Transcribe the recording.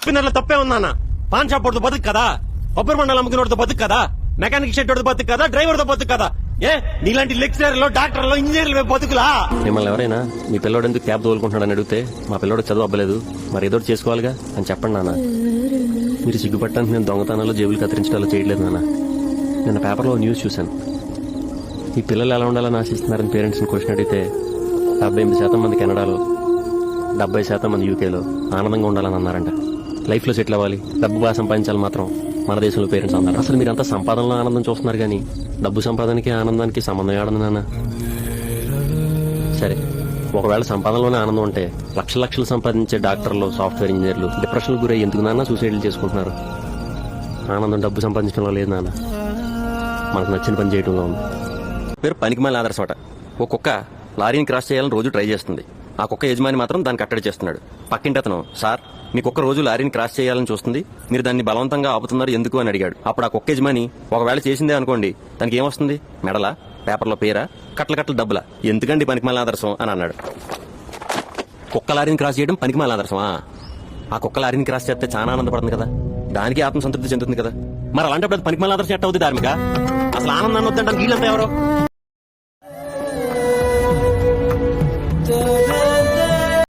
పిన్నర్ల తప్పే ఉందన్న. Pan shop వాడితో బతుకు కదా, కొబ్బరి మండలం అమ్ముకున్నోడితో బతుకు కదా, మెకానిక్ షెడ్ వాడితో బతుకు కదా, డ్రైవర్తో బతుకు కదా. ఏ నీలాంటి లెక్చరర్లు, డాక్టర్లు, ఇంజనీర్లు బతుకులా? మిమ్మల్ని ఎవరైనా మీ పిల్లోడు ఎందుకు క్యాబ్ తోలుకుంటున్నాడని అడిగితే మా పిల్లోడు చదువు అవ్వలేదు, మరి ఏదో చేసుకోవాలిగా అని చెప్పండి నాన్న. మీరు సిగ్గుపట్టడానికి నేను దొంగతనాల్లో జేబులు కత్తిరించడాలు చేయట్లేదు నాన్న. నిన్న పేపర్లో న్యూస్ చూశాను. ఈ పిల్లలు ఎలా ఉండాలని ఆశిస్తున్నారని పేరెంట్స్ని క్వశ్చన్ అడిగితే 78% మంది కెనడాలో, 70% మంది యూకేలో ఆనందంగా ఉండాలని అన్నారంట. లైఫ్లో సెటిల్ అవ్వాలి, డబ్బు బాగా సంపాదించాలి మాత్రం మన దేశంలో పేరెంట్స్ అన్నారు. అసలు మీరంతా సంపాదనలో ఆనందం చూస్తున్నారు కానీ డబ్బు సంపాదనకి ఆనందానికి సంబంధం ఏడదు నాన్న. సరే, ఒకవేళ సంపాదనలోనే ఆనందం ఉంటే లక్షలు సంపాదించే డాక్టర్లు, సాఫ్ట్వేర్ ఇంజనీర్లు డిప్రెషన్కు గురై ఎందుకు నాన్న సూసైడ్లు చేసుకుంటున్నారు? ఆనందం డబ్బు సంపాదించడంలో లేదు నాన్న, మనకు నచ్చిన పని చేయడంలో ఉంది. పేరు పనికిమాలిన ఆదర్శం అట. ఓ కుక్క లారీని క్రాస్ చేయాలని రోజు ట్రై చేస్తుంది. ఆ కుక్క యజమాని మాత్రం దాన్ని కట్టడి చేస్తున్నాడు. పక్కింటి అతను, సార్ మీ కుక్క రోజు లారీని క్రాస్ చేయాలని చూస్తుంది, మీరు దాన్ని బలవంతంగా ఆపుతున్నారు ఎందుకు అని అడిగాడు. అప్పుడు ఆ కుక్క యజమాని, ఒకవేళ చేసిందే అనుకోండి, దానికి ఏమొస్తుంది? మెడలా, పేపర్లో పేరా, కట్టల డబ్బులా, ఎందుకండి పనికిమాలిన ఆదర్శం అని అన్నాడు. కుక్క లారీని క్రాస్ చేయడం పనికిమాలిన ఆదర్శమా? ఆ కుక్క లారీని క్రాస్ చేస్తే చాలా ఆనందపడుతుంది కదా, దానికి ఆత్మసంతృప్తి చెందుతుంది కదా. మరి అలాంటప్పుడు పనికిమాలిన ఆదర్శం ఎట్ట అవుతుంది ధార్మిక? అసలు ఆనందాన్ని వద్దంటానికి వీళ్ళంతా ఎవరు?